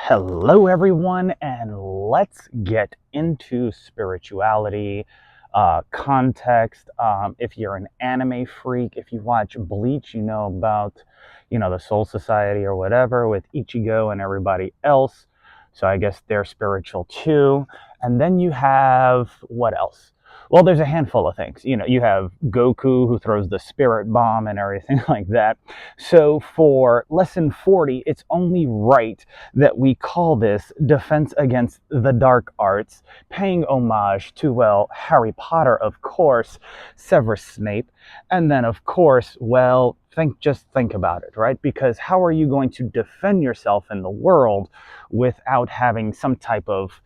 Hello, everyone, and let's get into spirituality, context. If you're an anime freak, if you watch Bleach, you know about, the Soul Society or whatever with Ichigo and everybody else. So I guess they're spiritual too. And then you have what else? Well, there's a handful of things. You have Goku who throws the spirit bomb and everything like that. So for lesson 40, it's only right that we call this Defense Against the Dark Arts, paying homage to, well, Harry Potter, of course, Severus Snape, and then, of course, well, just think about it, right? Because how are you going to defend yourself in the world without having some type of,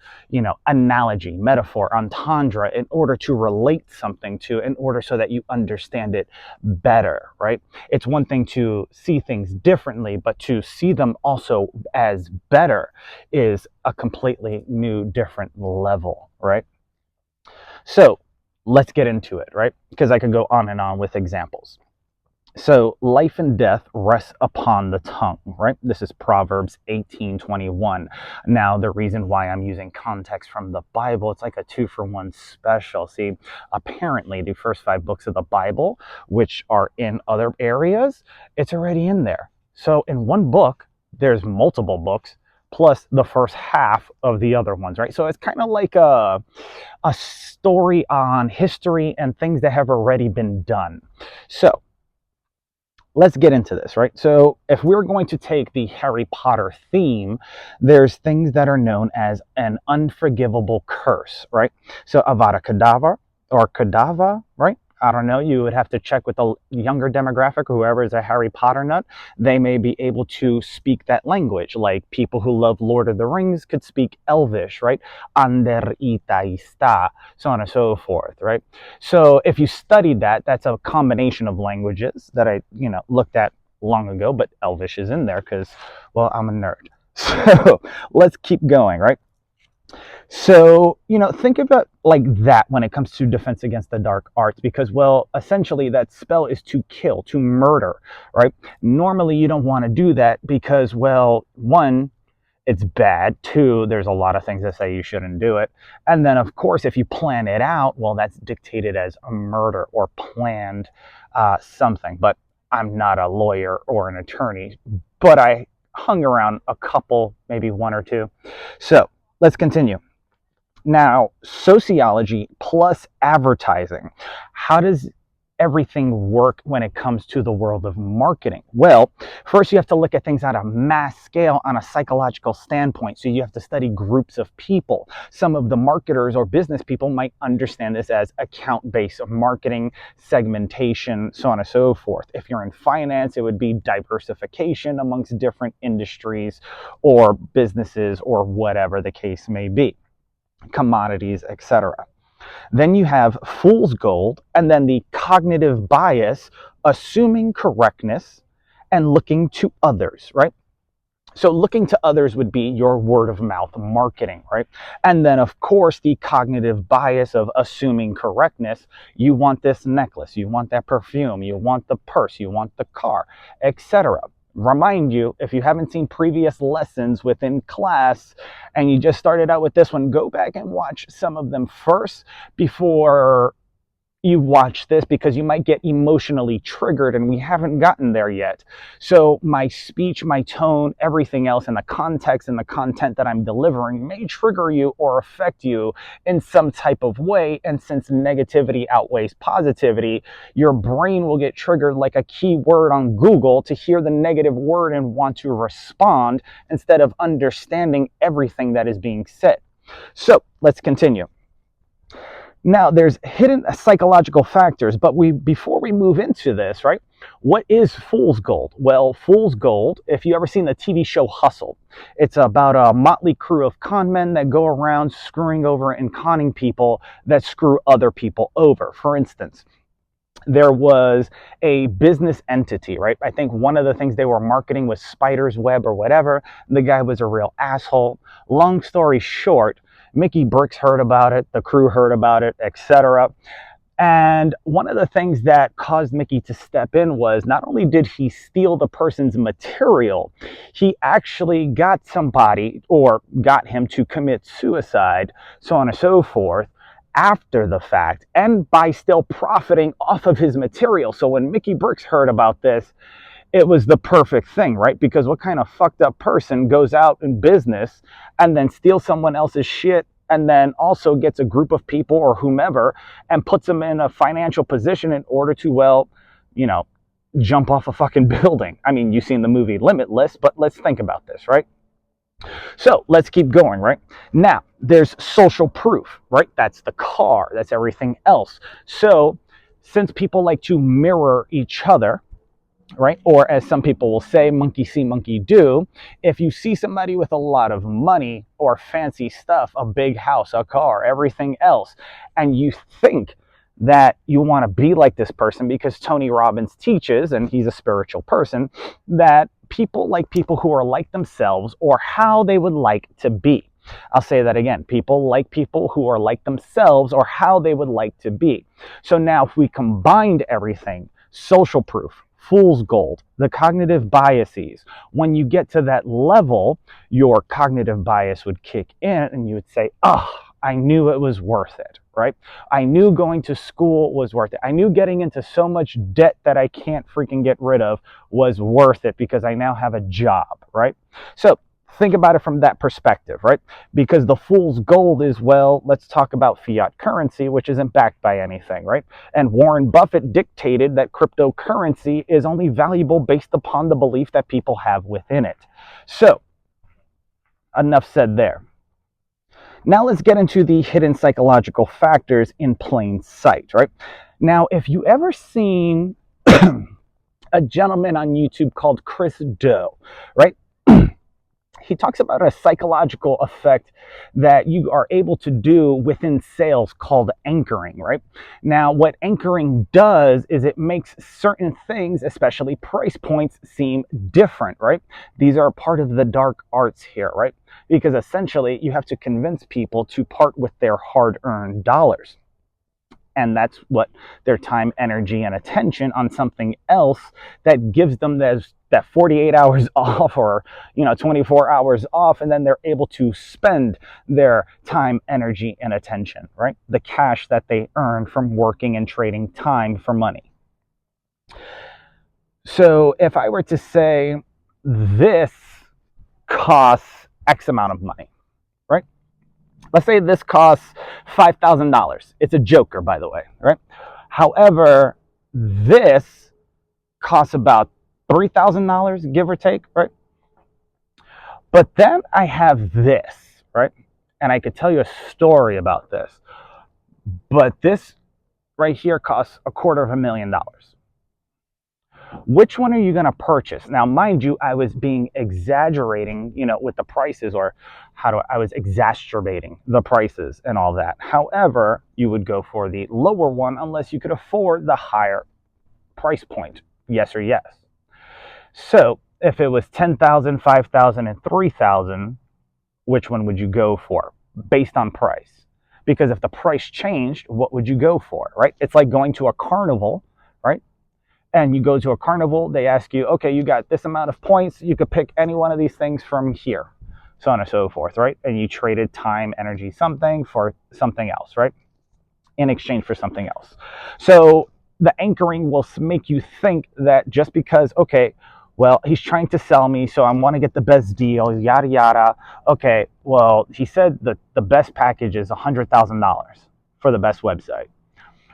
analogy, metaphor, entendre in order to relate something to, in order so that you understand it better, right? It's one thing to see things differently, but to see them also as better is a completely new, different level, right? So let's get into it, right? Because I could go on and on with examples. So life and death rests upon the tongue, right? This is Proverbs 18:21. Now, the reason why I'm using context from the Bible, it's like a 2-for-1 special. See, apparently the first 5 books of the Bible, which are in other areas, it's already in there. So in one book, there's multiple books plus the first half of the other ones, right? So it's kind of like a story on history and things that have already been done. So let's get into this, right? So if we're going to take the Harry Potter theme, there's things that are known as an unforgivable curse, right? So Avada Kedavra or Kedavra, right? I don't know. You would have to check with the younger demographic, whoever is a Harry Potter nut. They may be able to speak that language. Like people who love Lord of the Rings could speak Elvish, right? Ander ita ista, so on and so forth, right? So if you studied that, that's a combination of languages that I, looked at long ago, but Elvish is in there because, well, I'm a nerd. So let's keep going, right? So, think about like that when it comes to defense against the dark arts, because, well, essentially that spell is to kill, to murder, right? Normally you don't want to do that because, well, one, it's bad. Two, there's a lot of things that say you shouldn't do it. And then, of course, if you plan it out, well, that's dictated as a murder or planned something. But I'm not a lawyer or an attorney, but I hung around a couple, maybe one or two. So let's continue. Now, sociology plus advertising. How does everything work when it comes to the world of marketing? Well, first you have to look at things on a mass scale, on a psychological standpoint. So you have to study groups of people. Some of the marketers or business people might understand this as account-based marketing, segmentation, so on and so forth. If you're in finance, it would be diversification amongst different industries or businesses or whatever the case may be, commodities, etc. Then you have fool's gold, and then the cognitive bias, assuming correctness and looking to others, right? So looking to others would be your word of mouth marketing, right? And then, of course, the cognitive bias of assuming correctness. You want this necklace, you want that perfume, you want the purse, you want the car, etc. Remind you, if you haven't seen previous lessons within class and you just started out with this one, go back and watch some of them first before you watch this, because you might get emotionally triggered and we haven't gotten there yet. So my speech, my tone, everything else, and the context and the content that I'm delivering may trigger you or affect you in some type of way. And since negativity outweighs positivity, your brain will get triggered like a keyword on Google to hear the negative word and want to respond instead of understanding everything that is being said. So let's continue. Now, there's hidden psychological factors, but before we move into this, right? What is fool's gold? Well, fool's gold, if you ever seen the TV show Hustle, it's about a motley crew of con men that go around screwing over and conning people that screw other people over. For instance, there was a business entity, right? I think one of the things they were marketing was Spider's Web or whatever. The guy was a real asshole. Long story short, Mickey Bricks heard about it, the crew heard about it, etc. And one of the things that caused Mickey to step in was not only did he steal the person's material, he actually got somebody or got him to commit suicide, so on and so forth, after the fact, and by still profiting off of his material. So when Mickey Brooks heard about this, it was the perfect thing, right? Because what kind of fucked up person goes out in business and then steals someone else's shit and then also gets a group of people or whomever and puts them in a financial position in order to, well, you know, jump off a fucking building? I mean, you've seen the movie Limitless, but let's think about this, right? So let's keep going, right? Now, there's social proof, right? That's the car, that's everything else. So since people like to mirror each other, right? Or as some people will say, monkey see, monkey do. If you see somebody with a lot of money or fancy stuff, a big house, a car, everything else, and you think that you want to be like this person because Tony Robbins teaches, and he's a spiritual person, that people like people who are like themselves or how they would like to be. I'll say that again. People like people who are like themselves or how they would like to be. So now if we combined everything, social proof, fool's gold, the cognitive biases, when you get to that level, your cognitive bias would kick in and you would say, oh, I knew it was worth it, right? I knew going to school was worth it. I knew getting into so much debt that I can't freaking get rid of was worth it because I now have a job, right? So think about it from that perspective, right? Because the fool's gold is, well, let's talk about fiat currency, which isn't backed by anything, right? And Warren Buffett dictated that cryptocurrency is only valuable based upon the belief that people have within it. So, enough said there. Now let's get into the hidden psychological factors in plain sight, right? Now, if you ever seen a gentleman on YouTube called Chris Do, right? He talks about a psychological effect that you are able to do within sales called anchoring, right? Now, what anchoring does is it makes certain things, especially price points, seem different, right? These are part of the dark arts here, right? Because essentially you have to convince people to part with their hard-earned dollars. And that's what their time, energy, and attention on something else that gives them that 48 hours off or 24 hours off, and then they're able to spend their time, energy, and attention, right? The cash that they earn from working and trading time for money. So if I were to say this costs X amount of money, right? Let's say this costs $5,000. It's a joker, by the way, right? However, this costs about $3,000, give or take, right? But then I have this, right? And I could tell you a story about this. But this right here costs $250,000. Which one are you going to purchase? Now, mind you, I was being exaggerating, with the prices, or I was exacerbating the prices and all that. However, you would go for the lower one unless you could afford the higher price point. Yes or yes. So if it was 10,000, 5,000, and 3,000, which one would you go for based on price? Because if the price changed, what would you go for, right? It's like going to a carnival, right? And you go to a carnival, they ask you, okay, you got this amount of points, you could pick any one of these things from here, so on and so forth, right? And you traded time, energy, something for something else, right? In exchange for something else. So the anchoring will make you think that just because, okay, well, he's trying to sell me, so I want to get the best deal, yada, yada. Okay, well, he said that the best package is $100,000 for the best website.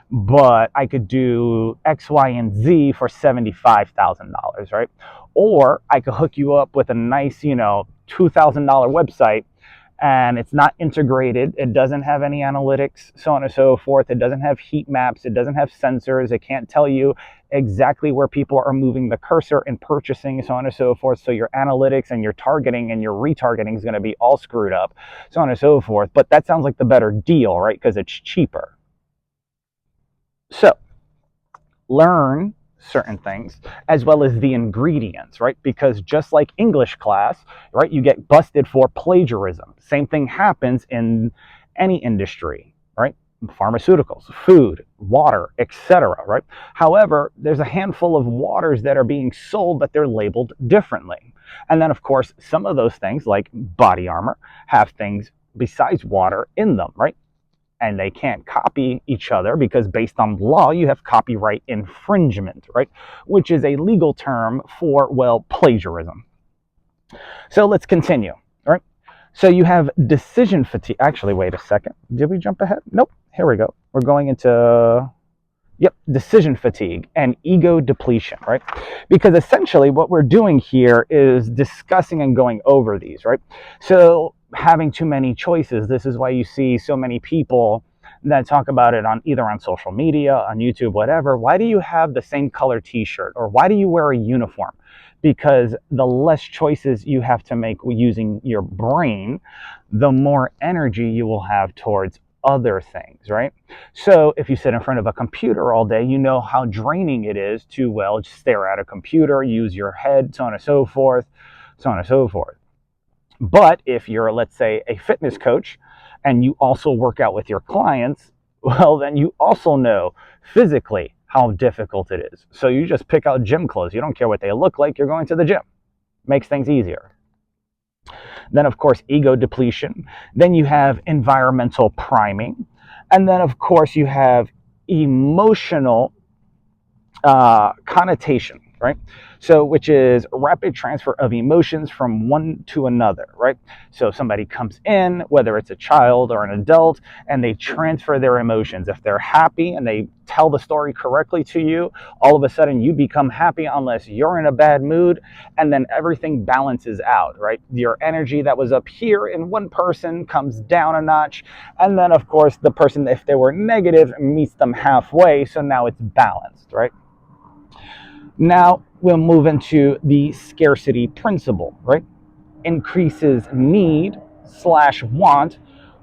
But I could do X, Y, and Z for $75,000, right? Or I could hook you up with a nice, $2,000 website, and it's not integrated. It doesn't have any analytics, so on and so forth. It doesn't have heat maps. It doesn't have sensors. It can't tell you exactly where people are moving the cursor and purchasing, so on and so forth. So your analytics and your targeting and your retargeting is going to be all screwed up, so on and so forth. But that sounds like the better deal, right? Because it's cheaper. So, learn certain things as well as the ingredients, right? Because just like English class, right, you get busted for plagiarism. Same thing happens in any industry, right? pharmaceuticals, food, water, etc., right? However, there's a handful of waters that are being sold, but they're labeled differently. And then, of course, some of those things, like body armor, have things besides water in them, right? And they can't copy each other because, based on law, you have copyright infringement, right? Which is a legal term for, well, plagiarism. So let's continue, right? So you have decision fatigue. Actually, wait a second. Did we jump ahead? Nope. Here we go. We're going into, yep, decision fatigue and ego depletion, right? Because essentially what we're doing here is discussing and going over these, right? So having too many choices, this is why you see so many people that talk about it on either on social media, on YouTube, whatever. Why do you have the same color t-shirt, or why do you wear a uniform? Because the less choices you have to make using your brain, the more energy you will have towards other things, right? So if you sit in front of a computer all day, you know how draining it is to, well, just stare at a computer, use your head, so on and so forth, so on and so forth. But if you're, let's say, a fitness coach and you also work out with your clients, well, then you also know physically how difficult it is. So you just pick out gym clothes. You don't care what they look like. You're going to the gym. Makes things easier. Then, of course, ego depletion. Then you have environmental priming. And then, of course, you have emotional connotation, right? So, which is rapid transfer of emotions from one to another, right? So somebody comes in, whether it's a child or an adult, and they transfer their emotions. If they're happy and they tell the story correctly to you, all of a sudden you become happy unless you're in a bad mood, and then everything balances out, right? Your energy that was up here in one person comes down a notch, and then, of course, the person, if they were negative, meets them halfway, so now it's balanced, right? Now we'll move into the scarcity principle, right? Increases need slash want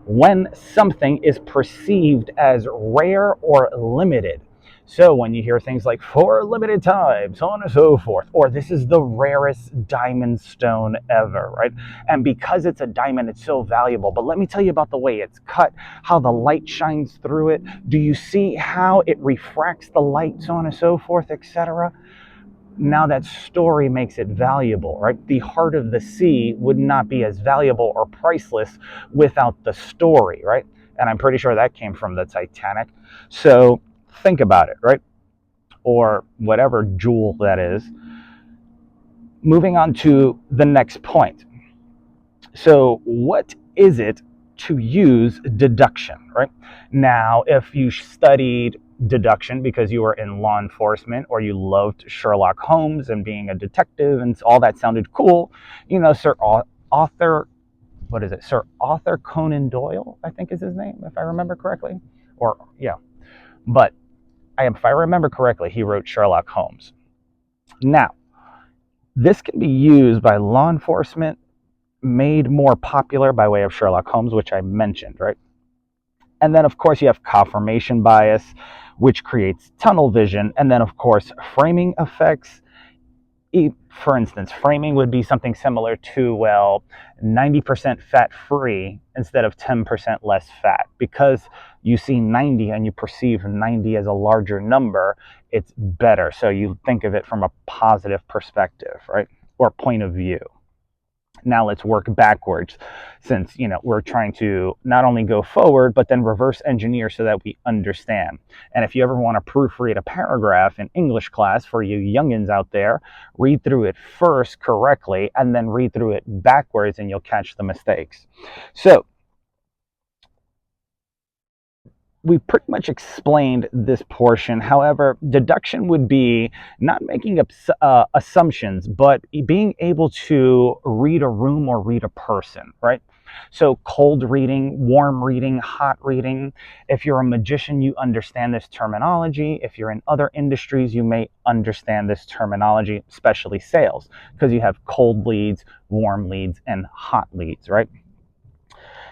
when something is perceived as rare or limited. So when you hear things like for a limited time, so on and so forth, or this is the rarest diamond stone ever, right? And because it's a diamond, it's so valuable. But let me tell you about the way it's cut, how the light shines through it. Do you see how it refracts the light, so on and so forth, etc.? Now that story makes it valuable, right? The heart of the sea would not be as valuable or priceless without the story, right? And I'm pretty sure that came from the Titanic. So think about it, right? Or whatever jewel that is. Moving on to the next point. So what is it to use deduction, right? Now, if you studied deduction because you were in law enforcement, or you loved Sherlock Holmes and being a detective and all that sounded cool, you know, Sir Arthur Conan Doyle, I think is his name, if I remember correctly. Or, yeah. But if I remember correctly, he wrote Sherlock Holmes. Now, this can be used by law enforcement, made more popular by way of Sherlock Holmes, which I mentioned, right? And then, of course, you have confirmation bias, which creates tunnel vision. And then, of course, framing effects. For instance, framing would be something similar to, well, 90% fat free instead of 10% less fat. Because you see 90 and you perceive 90 as a larger number, it's better. So you think of it from a positive perspective, right? Or point of view. Now let's work backwards, since, you know, we're trying to not only go forward but then reverse engineer so that we understand. And if you ever want to proofread a paragraph in English class, for you youngins out there, read through it first correctly and then read through it backwards and you'll catch the mistakes. So we pretty much explained this portion. However, deduction would be not making up assumptions, but being able to read a room or read a person, right? So cold reading, warm reading, hot reading. If you're a magician, you understand this terminology. If you're in other industries, you may understand this terminology, especially sales, because you have cold leads, warm leads, and hot leads, right?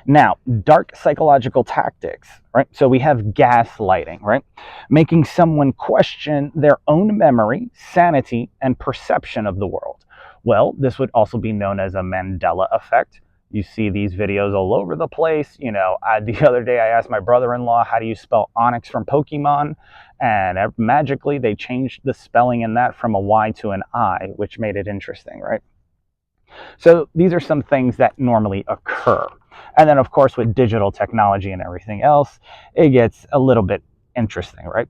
Now, dark psychological tactics, right? So we have gaslighting, right? Making someone question their own memory, sanity, and perception of the world. Well, this would also be known as a Mandela effect. You see these videos all over the place. The other day I asked my brother-in-law, how do you spell Onyx from Pokemon? And magically they changed the spelling in that from a Y to an I, which made it interesting, right? So these are some things that normally occur. And then, of course, with digital technology and everything else, it gets a little bit interesting, right?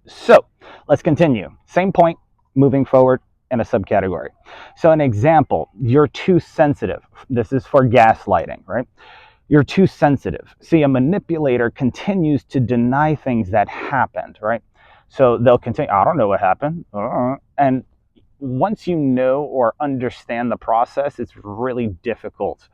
So let's continue. Same point, moving forward in a subcategory. So an example, you're too sensitive. This is for gaslighting, right? You're too sensitive. See, a manipulator continues to deny things that happened, right? So they'll continue, I don't know what happened. And once you know or understand the process, it's really difficult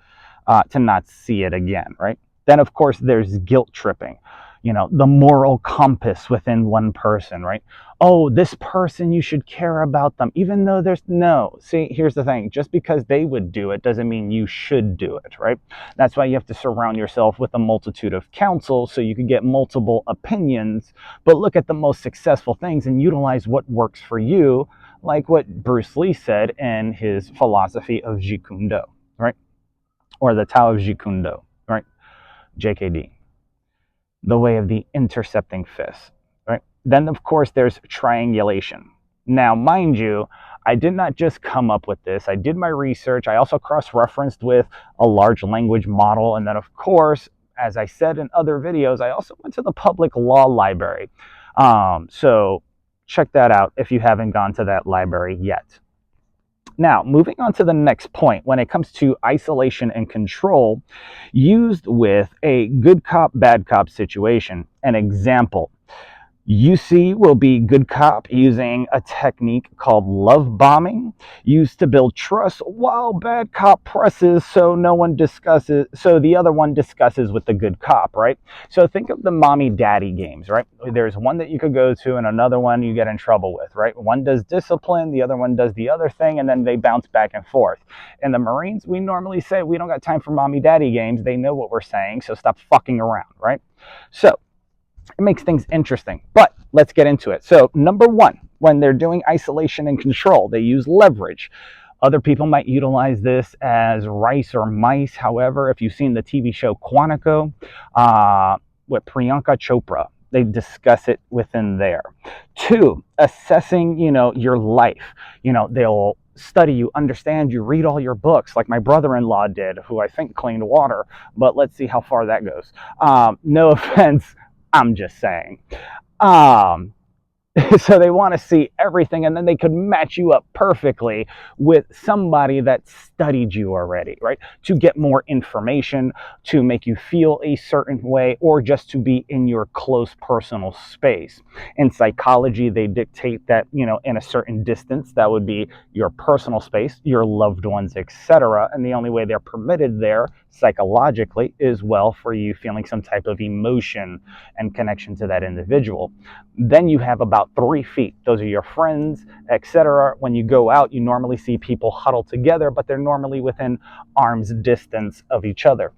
to not see it again, right? Then, of course, there's guilt tripping, the moral compass within one person, right? Oh, this person, you should care about them, even though there's no. See, here's the thing, just because they would do it doesn't mean you should do it, right? That's why you have to surround yourself with a multitude of counsel so you can get multiple opinions, but look at the most successful things and utilize what works for you, like what Bruce Lee said in his philosophy of Jeet Kune Do, right? Or the Tao of Jeet Kune Do, right? JKD, the way of the intercepting fist, right? Then, of course, there's triangulation. Now, mind you, I did not just come up with this. I did my research. I also cross-referenced with a large language model. And then, of course, as I said in other videos, I also went to the public law library. So check that out if you haven't gone to that library yet. Now, moving on to the next point, when it comes to isolation and control, used with a good cop, bad cop situation. An example, UC will be good cop using a technique called love bombing, used to build trust, while bad cop presses so the other one discusses with the good cop, right? So think of the mommy daddy games, right? There's one that you could go to and another one you get in trouble with, right? One does discipline, the other one does the other thing, and then they bounce back and forth. In the Marines, we normally say we don't got time for mommy daddy games. They know what we're saying, so stop fucking around, right? So it makes things interesting, but let's get into it. So number one, when they're doing isolation and control, they use leverage. Other people might utilize this as rice or mice. However, if you've seen the TV show Quantico with Priyanka Chopra, they discuss it within there. Two, assessing, your life. They'll study you, understand you, read all your books, like my brother-in-law did, who I think cleaned water, but let's see how far that goes. No offense, I'm just saying. So they want to see everything, and then they could match you up perfectly with somebody that studied you already, right? To get more information, to make you feel a certain way, or just to be in your close personal space. In psychology, they dictate that, in a certain distance, that would be your personal space, your loved ones, etc. And the only way they're permitted there psychologically is, well, for you feeling some type of emotion and connection to that individual. Then you have about 3 feet. Those are your friends, etc. When you go out, you normally see people huddled together, but they're normally within arm's distance of each other.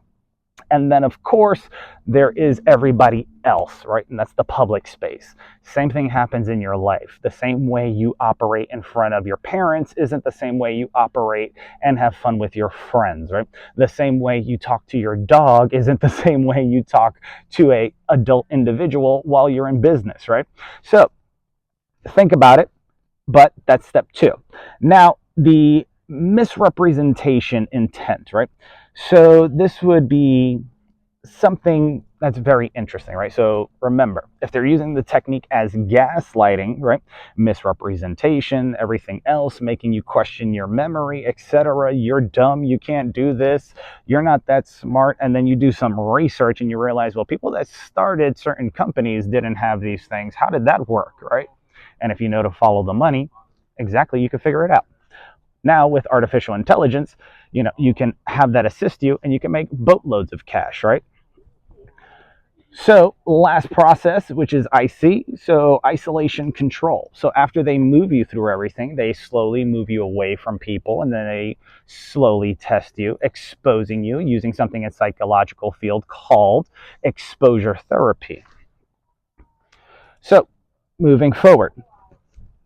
And then, of course, there is everybody else, right? And that's the public space. Same thing happens in your life. The same way you operate in front of your parents isn't the same way you operate and have fun with your friends, right? The same way you talk to your dog isn't the same way you talk to a adult individual while you're in business, right? So think about it, but that's step 2. Now, the misrepresentation intent, right? So this would be something that's very interesting, right? So remember, if they're using the technique as gaslighting, right? Misrepresentation, everything else, making you question your memory, etc. You're dumb, you can't do this, you're not that smart. And then you do some research and you realize, well, people that started certain companies didn't have these things. How did that work, right? And if you know to follow the money, exactly, you can figure it out. Now with artificial intelligence, you can have that assist you and you can make boatloads of cash, right? So last process, which is IC, so isolation control. So after they move you through everything, they slowly move you away from people, and then they slowly test you, exposing you using something in psychological field called exposure therapy. So moving forward.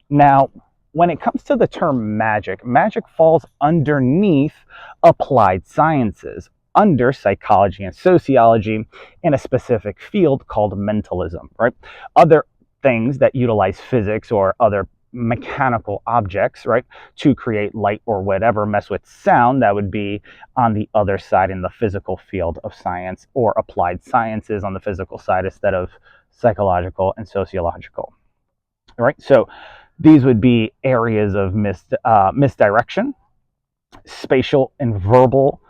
Now, when it comes to the term magic, magic falls underneath applied sciences, under psychology and sociology, in a specific field called mentalism, right? Other things that utilize physics or other mechanical objects, right, to create light or whatever, mess with sound, that would be on the other side in the physical field of science, or applied sciences on the physical side instead of psychological and sociological, right? So these would be areas of misdirection, spatial and verbal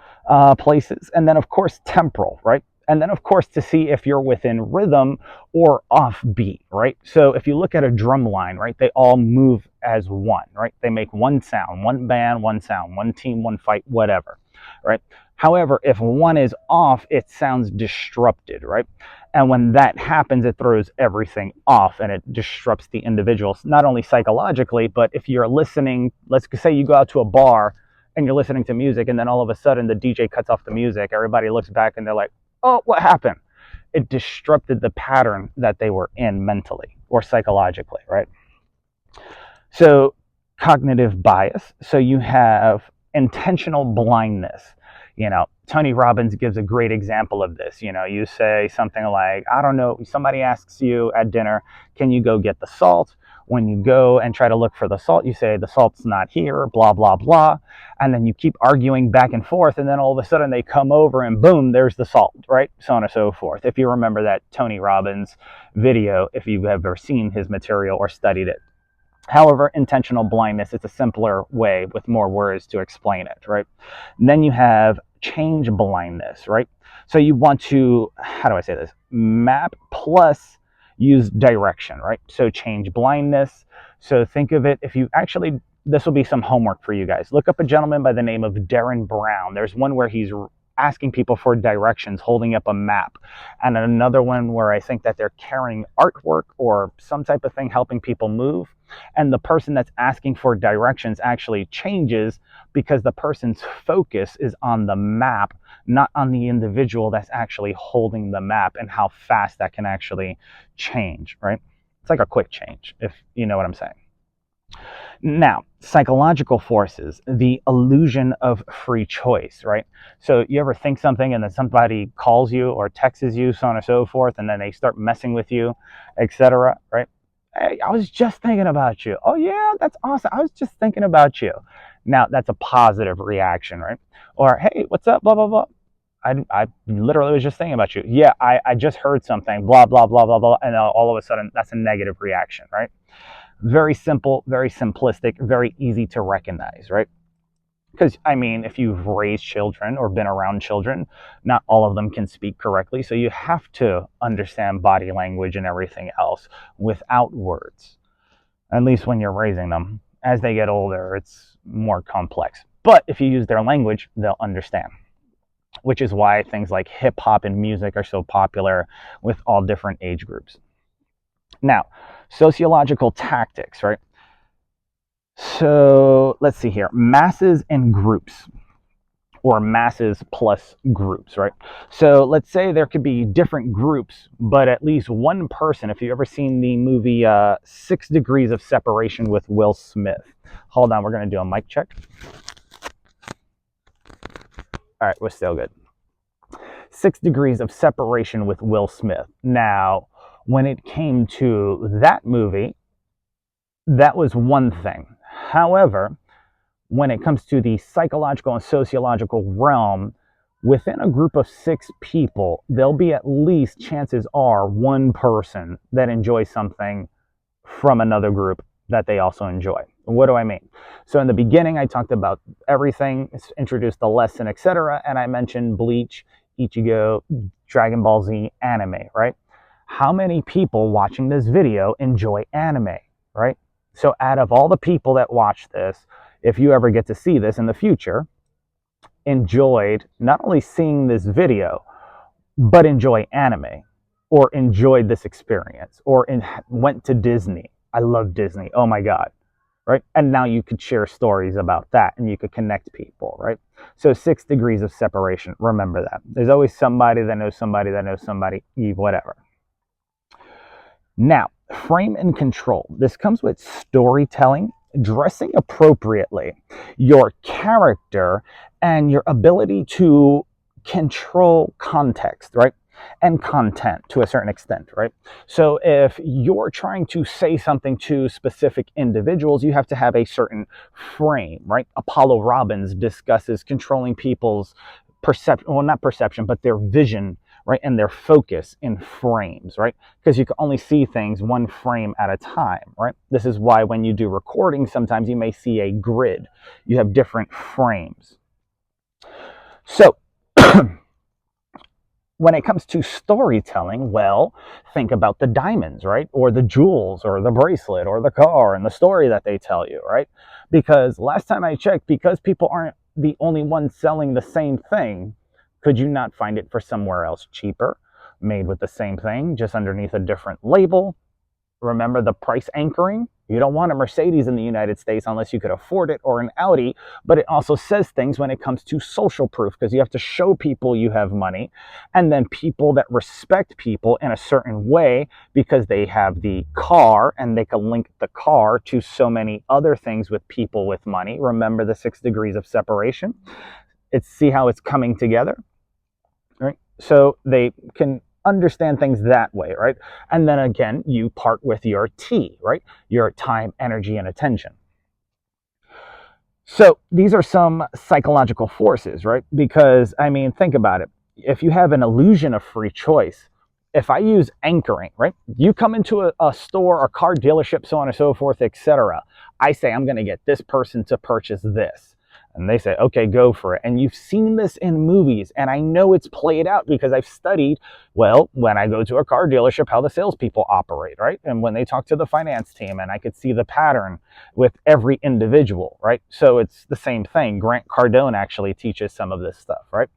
places, and then of course temporal, right? And then of course to see if you're within rhythm or off beat, right? So if you look at a drum line, right, they all move as one, right? They make one sound, one band, one sound, one team, one fight, whatever, right? However, if one is off, it sounds disrupted, right? And when that happens, it throws everything off and it disrupts the individuals, not only psychologically, but if you're listening, let's say you go out to a bar and you're listening to music, and then all of a sudden the DJ cuts off the music, everybody looks back and they're like, oh, what happened? It disrupted the pattern that they were in mentally or psychologically, right? So cognitive bias. So you have intentional blindness. Tony Robbins gives a great example of this. You say something like, I don't know, somebody asks you at dinner, can you go get the salt? When you go and try to look for the salt, you say the salt's not here, blah, blah, blah. And then you keep arguing back and forth. And then all of a sudden they come over and boom, there's the salt, right? So on and so forth. If you remember that Tony Robbins video, if you've ever seen his material or studied it. However, intentional blindness is a simpler way with more words to explain it, right? And then you have change blindness, right? So you want to, how do I say this? Map plus use direction, right? So change blindness. So think of it, if you actually, this will be some homework for you guys. Look up a gentleman by the name of Darren Brown. There's one where he's asking people for directions, holding up a map, and another one where I think that they're carrying artwork or some type of thing helping people move. And the person that's asking for directions actually changes because the person's focus is on the map, not on the individual that's actually holding the map and how fast that can actually change, right? It's like a quick change, if you know what I'm saying. Now, psychological forces, the illusion of free choice, right? So you ever think something and then somebody calls you or texts you, so on and so forth, and then they start messing with you, etc., right? Hey, I was just thinking about you. Oh yeah, that's awesome. I was just thinking about you. Now, that's a positive reaction, right? Or, hey, what's up, blah, blah, blah. I literally was just thinking about you. Yeah, I just heard something, blah, blah, blah, blah, blah. And all of a sudden, that's a negative reaction, right? Very simple, very simplistic, very easy to recognize, right? Because, I mean, if you've raised children or been around children, not all of them can speak correctly. So you have to understand body language and everything else without words, at least when you're raising them. As they get older, it's more complex. But if you use their language, they'll understand, which is why things like hip hop and music are so popular with all different age groups. Now, sociological tactics, right? So let's see here. Masses and groups, or masses plus groups, right? So let's say there could be different groups, but at least one person, if you've ever seen the movie 6 Degrees of Separation with Will Smith. Hold on, we're going to do a mic check. All right, we're still good. 6 Degrees of Separation with Will Smith. Now, when it came to that movie, that was one thing. However, when it comes to the psychological and sociological realm, within a group of 6 people, there'll be at least, chances are, one person that enjoys something from another group that they also enjoy. What do I mean? So in the beginning, I talked about everything, introduced the lesson, etc., and I mentioned Bleach, Ichigo, Dragon Ball Z, anime, right? How many people watching this video enjoy anime, right? So out of all the people that watch this, if you ever get to see this in the future, enjoyed not only seeing this video, but enjoy anime, or enjoyed this experience, or went to Disney. I love Disney. Oh my God, right? And now you could share stories about that and you could connect people, right? So 6 degrees of separation. Remember that. There's always somebody that knows somebody that knows somebody, whatever. Now, frame and control. This comes with storytelling dressing appropriately, your character, and your ability to control context, right? And content to a certain extent, right? So if you're trying to say something to specific individuals, you have to have a certain frame, right? Apollo Robbins discusses controlling people's perception, well, not perception, but their vision, right? And their focus in frames, right? Because you can only see things one frame at a time, right? This is why when you do recording, sometimes you may see a grid. You have different frames. So when it comes to storytelling, well, think about the diamonds, right? Or the jewels, or the bracelet, or the car, and the story that they tell you, right? Because last time I checked, because people aren't the only ones selling the same thing, could you not find it for somewhere else cheaper, made with the same thing, just underneath a different label? Remember the price anchoring? You don't want a Mercedes in the United States unless you could afford it, or an Audi, but it also says things when it comes to social proof, because you have to show people you have money, and then people that respect people in a certain way because they have the car and they can link the car to so many other things with people with money. Remember the 6 degrees of separation? See how it's coming together, right? So they can understand things that way, right? And then again, you part with your T, right? Your time, energy, and attention. So these are some psychological forces, right? Because, I mean, think about it. If you have an illusion of free choice, if I use anchoring, right? You come into a store, a car dealership, so on and so forth, etc. I say, I'm going to get this person to purchase this. And they say, okay, go for it. And you've seen this in movies, and I know it's played out because I've studied, well, when I go to a car dealership, how the salespeople operate, right? And when they talk to the finance team, and I could see the pattern with every individual, right? So it's the same thing. Grant Cardone actually teaches some of this stuff, right?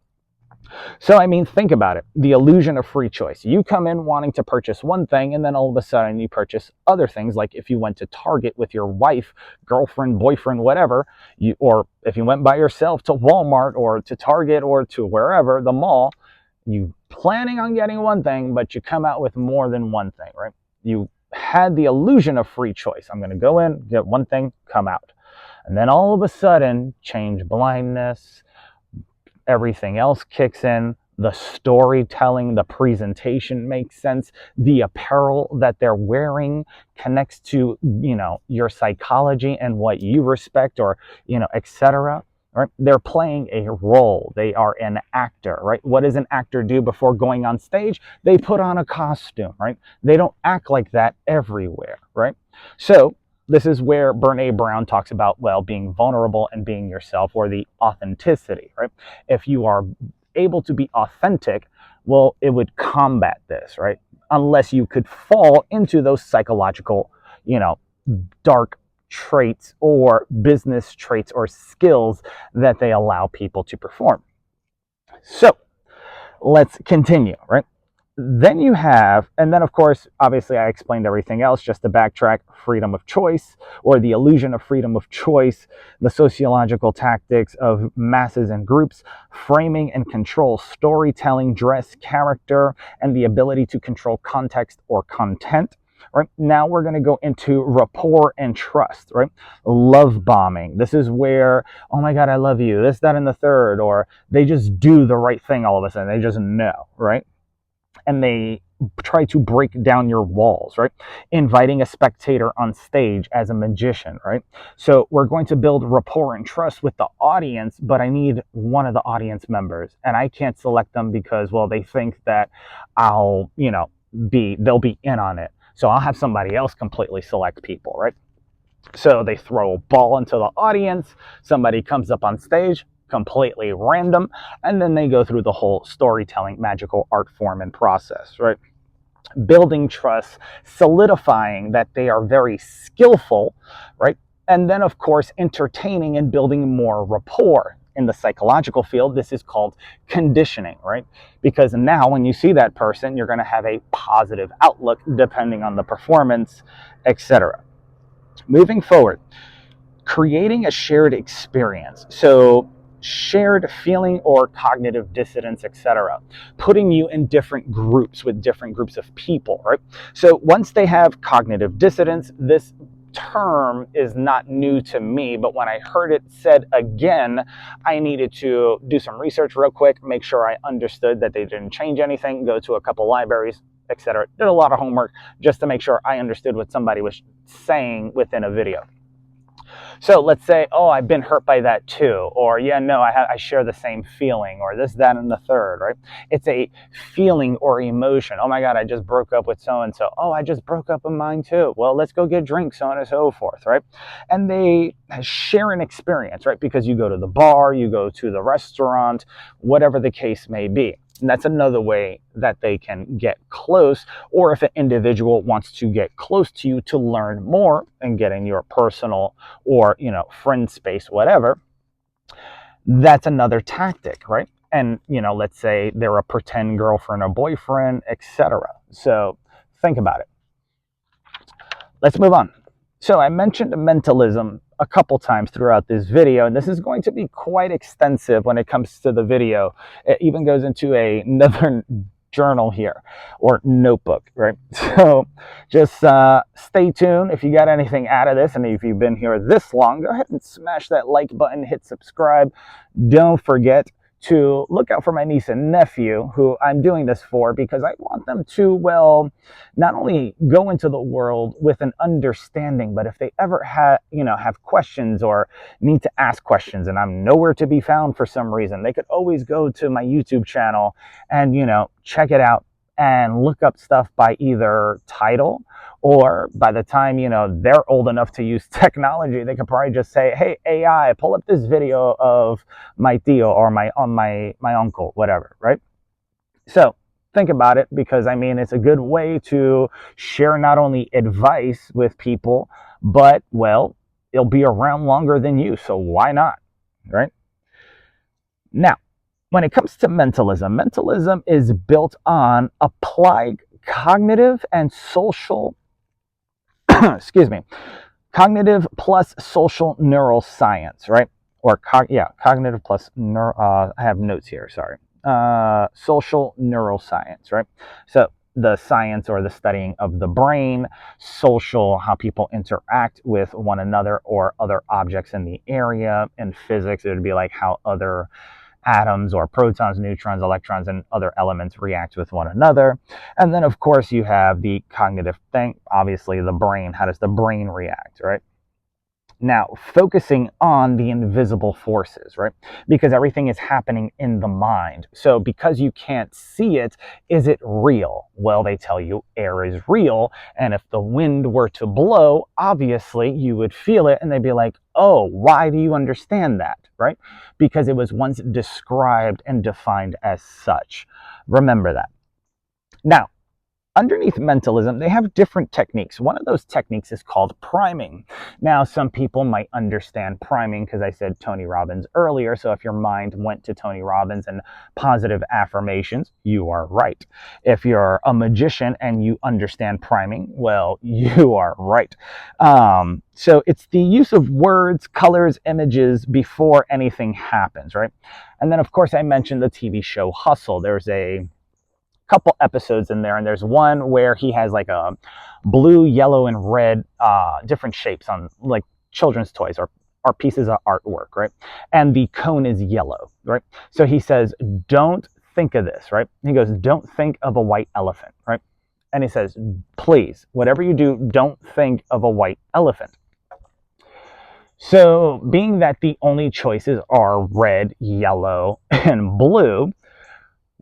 So, I mean, think about it. The illusion of free choice. You come in wanting to purchase one thing, and then all of a sudden you purchase other things. Like if you went to Target with your wife, girlfriend, boyfriend, whatever, or if you went by yourself to Walmart or to Target or to wherever, the mall, you planning on getting one thing, but you come out with more than one thing, right? You had the illusion of free choice. I'm going to go in, get one thing, come out. And then all of a sudden, change blindness, everything else kicks in. The storytelling, the presentation makes sense. The apparel that they're wearing connects to, your psychology and what you respect, or, etc. Right? They're playing a role. They are an actor, right? What does an actor do before going on stage? They put on a costume, right? They don't act like that everywhere, right? So this is where Brene Brown talks about, well, being vulnerable and being yourself, or the authenticity, right? If you are able to be authentic, well, it would combat this, right? Unless you could fall into those psychological, dark traits or business traits or skills that they allow people to perform. So let's continue, right? Then you have, and then of course, obviously I explained everything else, just to backtrack: freedom of choice, or the illusion of freedom of choice, the sociological tactics of masses and groups, framing and control, storytelling, dress, character, and the ability to control context or content. Right now, we're going to go into rapport and trust, right? Love bombing. This is where, oh my God, I love you, this, that, and the third, or they just do the right thing all of a sudden. They just know, right? And they try to break down your walls, right? Inviting a spectator on stage as a magician, right? So we're going to build rapport and trust with the audience, but I need one of the audience members, and I can't select them because, well, they think that they'll be in on it. So I'll have somebody else completely select people, right? So they throw a ball into the audience, somebody comes up on stage, completely random, and then they go through the whole storytelling magical art form and process, right? Building trust, solidifying that they are very skillful, right? And then, of course, entertaining and building more rapport. In the psychological field, this is called conditioning, right? Because now when you see that person, you're going to have a positive outlook depending on the performance, etc. Moving forward, creating a shared experience. So shared feeling or cognitive dissonance, etc. Putting you in different groups with different groups of people, right? So once they have cognitive dissonance, this term is not new to me, but when I heard it said again, I needed to do some research real quick, make sure I understood that they didn't change anything, go to a couple libraries, etc. Did a lot of homework just to make sure I understood what somebody was saying within a video. So let's say, oh, I've been hurt by that too, or yeah, no, I share the same feeling, or this, that, and the third, right? It's a feeling or emotion. Oh my God, I just broke up with so and so. Oh, I just broke up with mine too. Well, let's go get drinks, so on and so forth, right? And they share an experience, right? Because you go to the bar, you go to the restaurant, whatever the case may be. And that's another way that they can get close, or if an individual wants to get close to you to learn more and get in your personal or, friend space, whatever, that's another tactic, right? And, let's say they're a pretend girlfriend or boyfriend, etc. So think about it. Let's move on. So I mentioned mentalism a couple times throughout this video, and this is going to be quite extensive when it comes to the video. It even goes into another journal here, or notebook, right? So just stay tuned. If you got anything out of this, and if you've been here this long, go ahead and smash that like button, hit subscribe. Don't forget to look out for my niece and nephew, who I'm doing this for because I want them to, well, not only go into the world with an understanding, but if they ever have questions or need to ask questions and I'm nowhere to be found for some reason, they could always go to my YouTube channel and, check it out and look up stuff by either title, or by the time, they're old enough to use technology, they could probably just say, hey, AI, pull up this video of my tío or my uncle, whatever, right? So think about it, because it's a good way to share not only advice with people, but, well, it'll be around longer than you, so why not, right? Now, when it comes to mentalism, mentalism is built on applied cognitive and social excuse me, cognitive plus social neuroscience, right? Or cognitive plus I have notes here, sorry. Social neuroscience, right? So the science or the studying of the brain, social, how people interact with one another or other objects in the area. In physics, it would be like how other atoms or protons, neutrons, electrons, and other elements react with one another. And then, of course, you have the cognitive thing, obviously the brain. How does the brain react, right? Now, focusing on the invisible forces, right? Because everything is happening in the mind. So because you can't see it, is it real? Well, they tell you air is real. And if the wind were to blow, obviously you would feel it. And they'd be like, oh, why do you understand that, right? Because it was once described and defined as such. Remember that. Now, underneath mentalism, they have different techniques. One of those techniques is called priming. Now, some people might understand priming because I said Tony Robbins earlier. So if your mind went to Tony Robbins and positive affirmations, you are right. If you're a magician and you understand priming, well, you are right. So it's the use of words, colors, images before anything happens, right? And then, of course, I mentioned the TV show Hustle. There's a couple episodes in there, and there's one where he has like a blue, yellow, and red different shapes on like children's toys or pieces of artwork, right? And the cone is yellow, right? So he says, don't think of this, right? He goes, don't think of a white elephant, right? And he says, please, whatever you do, don't think of a white elephant. So being that the only choices are red, yellow, and blue,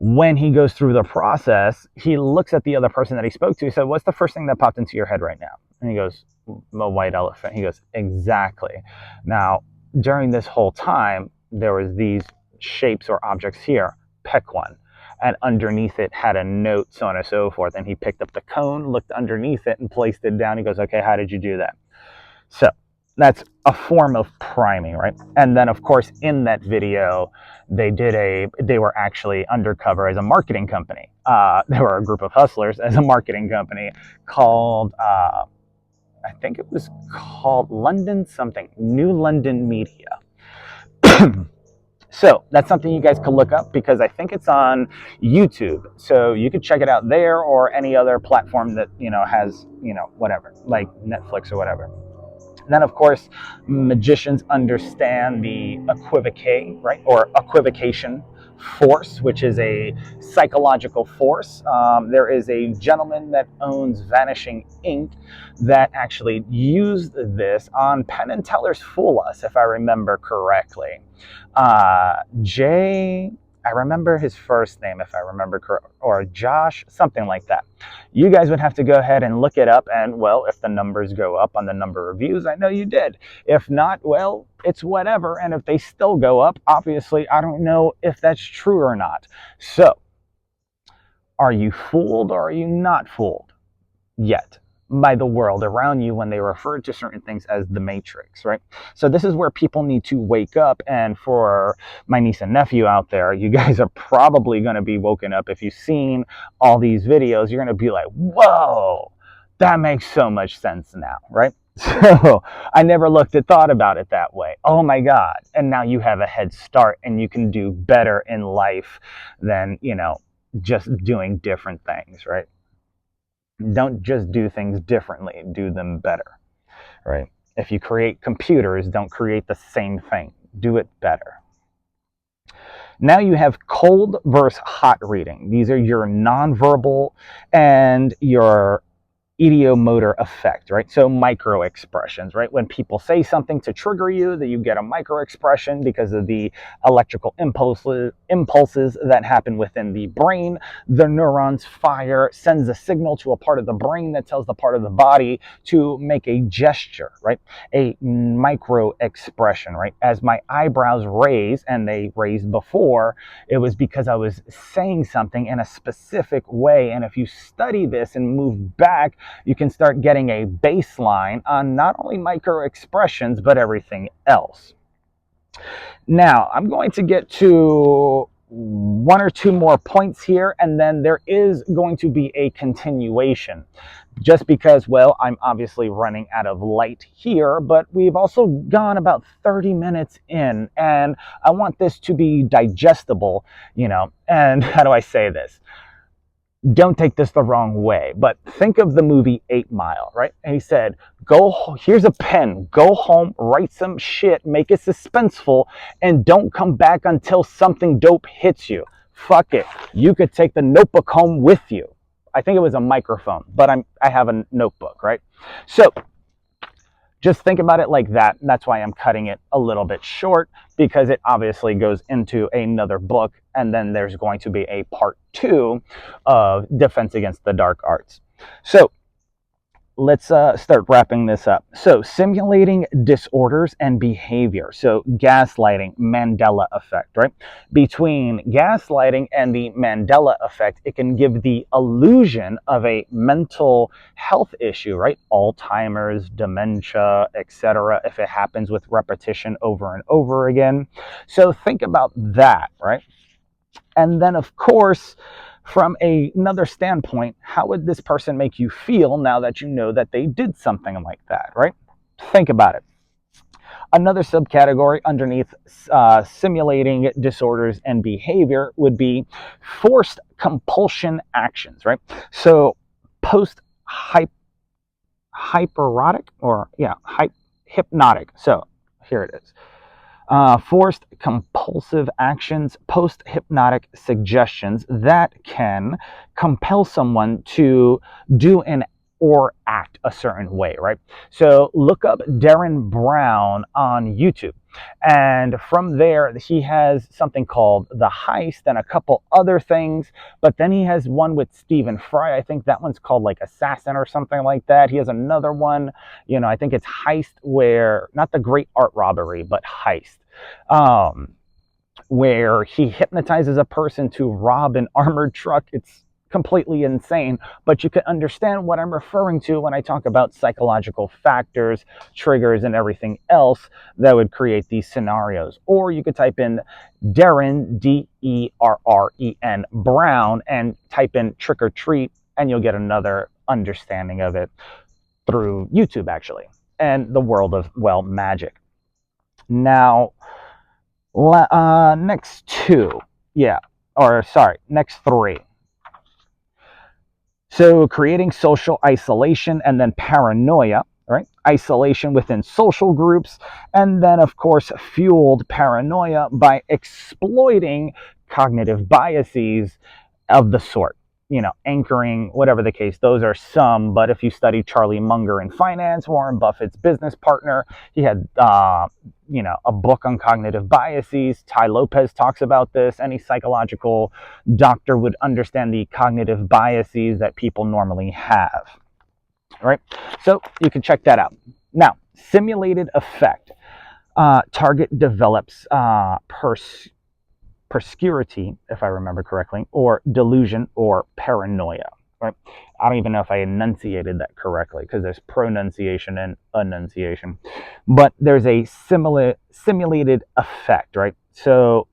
when he goes through the process, he looks at the other person that he spoke to. He said, what's the first thing that popped into your head right now? And he goes, a white elephant. He goes, exactly. Now, during this whole time, there was these shapes or objects here, pick one. And underneath it had a note, so on and so forth. And he picked up the cone, looked underneath it, and placed it down. He goes, okay, how did you do that? So that's a form of priming, right? And then, of course, in that video, they were actually undercover as a marketing company. They were a group of hustlers as a marketing company called, I think it was called New London Media. So that's something you guys could look up, because I think it's on YouTube. So you could check it out there, or any other platform that, has, whatever, like Netflix or whatever. Then, of course, magicians understand the equivocate, right, or equivocation force, which is a psychological force. There is a gentleman that owns Vanishing Ink that actually used this on Penn and Teller's Fool Us, if I remember correctly. Jay, I remember his first name, if I remember correct, or Josh, something like that. You guys would have to go ahead and look it up, and well, if the numbers go up on the number of views, I know you did. If not, well, it's whatever. And if they still go up, obviously, I don't know if that's true or not. So, are you fooled or are you not fooled yet by the world around you when they refer to certain things as the Matrix, right? So this is where people need to wake up. And for my niece and nephew out there, you guys are probably going to be woken up. If you've seen all these videos, you're going to be like, whoa, that makes so much sense now, right? So I never thought about it that way. Oh my God. And now you have a head start and you can do better in life than, just doing different things, right? Don't just do things differently, do them better, right? If you create computers, don't create the same thing, do it better. Now you have cold versus hot reading. These are your nonverbal and your idiomotor effect, right? So micro expressions, right? When people say something to trigger you, that you get a micro expression because of the electrical impulses that happen within the brain. The neurons fire, sends a signal to a part of the brain that tells the part of the body to make a gesture, right? A micro expression, right? As my eyebrows raise, and they raised before, it was because I was saying something in a specific way. And if you study this and move back, you can start getting a baseline on not only micro expressions, but everything else. Now, I'm going to get to one or two more points here, and then there is going to be a continuation. Just because, well, I'm obviously running out of light here, but we've also gone about 30 minutes in, and I want this to be digestible, and how do I say this? Don't take this the wrong way, but think of the movie 8 Mile, right? And he said, here's a pen, go home, write some shit, make it suspenseful, and don't come back until something dope hits you. Fuck it. You could take the notebook home with you. I think it was a microphone, but I have a notebook, right? So just think about it like that. That's why I'm cutting it a little bit short, because it obviously goes into another book, and then there's going to be a part 2 of Defense Against the Dark Arts. So let's start wrapping this up. So simulating disorders and behavior. So gaslighting, Mandela effect, right? Between gaslighting and the Mandela effect, it can give the illusion of a mental health issue, right? Alzheimer's, dementia, etc., if it happens with repetition over and over again. So think about that, right? And then, of course, from another standpoint, how would this person make you feel now that you know that they did something like that, right? Think about it. Another subcategory underneath simulating disorders and behavior would be forced compulsion actions, right? So post hyperotic, or hypnotic. So here it is. Forced compulsive actions, post-hypnotic suggestions that can compel someone to do or act a certain way, right? So look up Darren Brown on YouTube. And from there, he has something called The Heist and a couple other things. But then he has one with Stephen Fry. I think that one's called like Assassin or something like that. He has another one, I think it's Heist, where, not the Great Art Robbery, but Heist. Where he hypnotizes a person to rob an armored truck. It's completely insane, but you can understand what I'm referring to when I talk about psychological factors, triggers, and everything else that would create these scenarios. Or you could type in Darren, Derren, Brown, and type in trick or treat, and you'll get another understanding of it through YouTube, actually, and the world of, well, magic. Now, next three. So creating social isolation and then paranoia. right? Isolation within social groups, and then, of course, fueled paranoia by exploiting cognitive biases of the sort. Anchoring, whatever the case, those are some. But if you study Charlie Munger in finance, Warren Buffett's business partner, he had, a book on cognitive biases. Tai Lopez talks about this. Any psychological doctor would understand the cognitive biases that people normally have, right? So you can check that out. Now, simulated effect. Target develops perscurity, if I remember correctly, or delusion or paranoia. Right? I don't even know if I enunciated that correctly because there's pronunciation and enunciation, but there's a simulated effect, right? So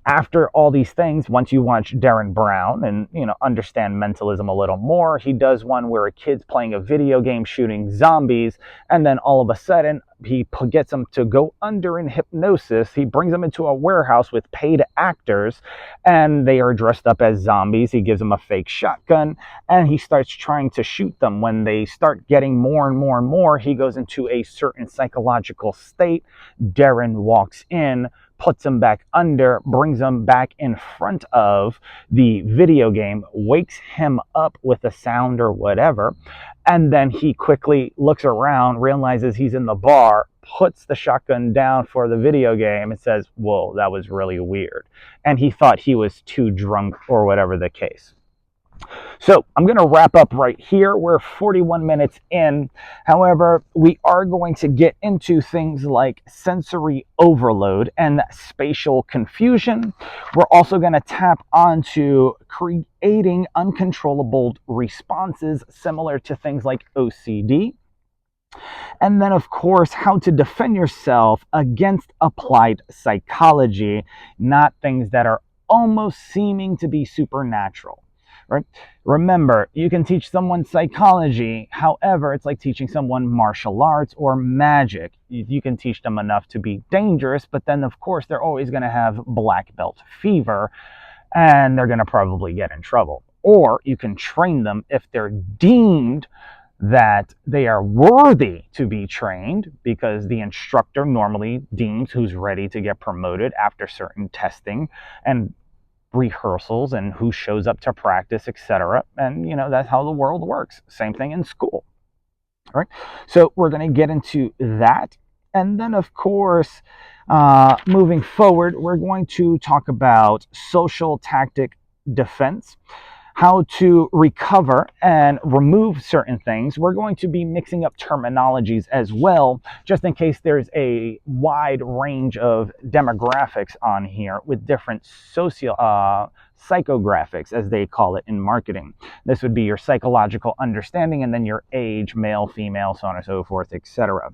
after all these things, once you watch Darren Brown and understand mentalism a little more, he does one where a kid's playing a video game shooting zombies, and then all of a sudden he gets them to go under in hypnosis. He brings them into a warehouse with paid actors, and they are dressed up as zombies. He gives them a fake shotgun, and he starts trying to shoot them. When they start getting more and more and more, he goes into a certain psychological state. Darren walks in, puts him back under, brings him back in front of the video game, wakes him up with a sound or whatever, and then he quickly looks around, realizes he's in the bar, puts the shotgun down for the video game, and says, "Whoa, that was really weird." And he thought he was too drunk or whatever the case. So I'm going to wrap up right here. We're 41 minutes in. However, we are going to get into things like sensory overload and spatial confusion. We're also going to tap onto creating uncontrollable responses similar to things like OCD. And then, of course, how to defend yourself against applied psychology, not things that are almost seeming to be supernatural. Right? Remember, you can teach someone psychology. However, it's like teaching someone martial arts or magic. You can teach them enough to be dangerous, but then, of course, they're always going to have black belt fever, and they're going to probably get in trouble. Or you can train them if they're deemed that they are worthy to be trained, because the instructor normally deems who's ready to get promoted after certain testing and rehearsals and who shows up to practice, etc. And that's how the world works. Same thing in school. All right. So we're going to get into that. And then, of course, moving forward, we're going to talk about social tactic defense, how to recover and remove certain things. We're going to be mixing up terminologies as well, just in case there's a wide range of demographics on here with different psychographics, as they call it in marketing. This would be your psychological understanding, and then your age, male, female, so on and so forth, etc.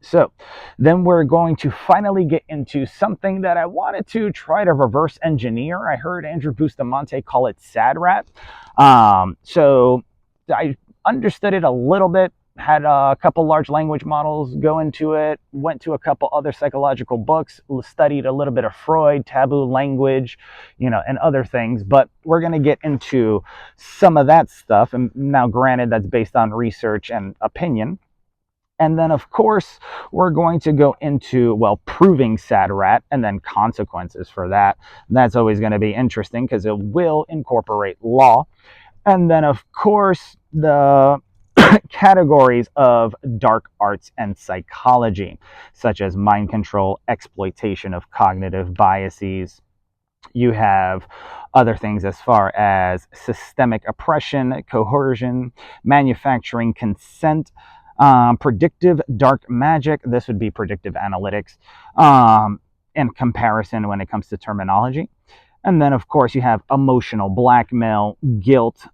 So then we're going to finally get into something that I wanted to try to reverse engineer. I heard Andrew Bustamante call it sad rat. So I understood it a little bit, had a couple large language models go into it, went to a couple other psychological books, studied a little bit of Freud, taboo language, and other things. But we're going to get into some of that stuff. And now, granted, that's based on research and opinion. And then, of course, we're going to go into, proving sad rat and then consequences for that. That's always going to be interesting because it will incorporate law. And then, of course, the categories of dark arts and psychology, such as mind control, exploitation of cognitive biases. You have other things as far as systemic oppression, coercion, manufacturing consent, predictive dark magic. This would be predictive analytics, and comparison when it comes to terminology. And then, of course, you have emotional blackmail, guilt,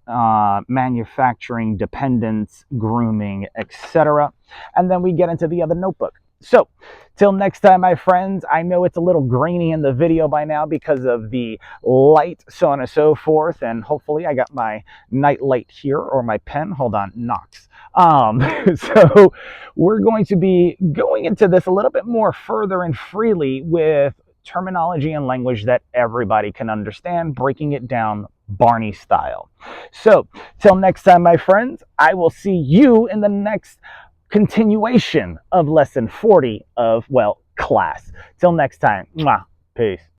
manufacturing dependence, grooming, etc. And then we get into the other notebook. So, till next time, my friends. I know it's a little grainy in the video by now because of the light, so on and so forth. And hopefully I got my night light here, or my pen. Hold on, Knox. So we're going to be going into this a little bit more further and freely with terminology and language that everybody can understand, breaking it down Barney style. So till next time, my friends, I will see you in the next continuation of lesson 40 of, well, class. Till next time, mwah, peace.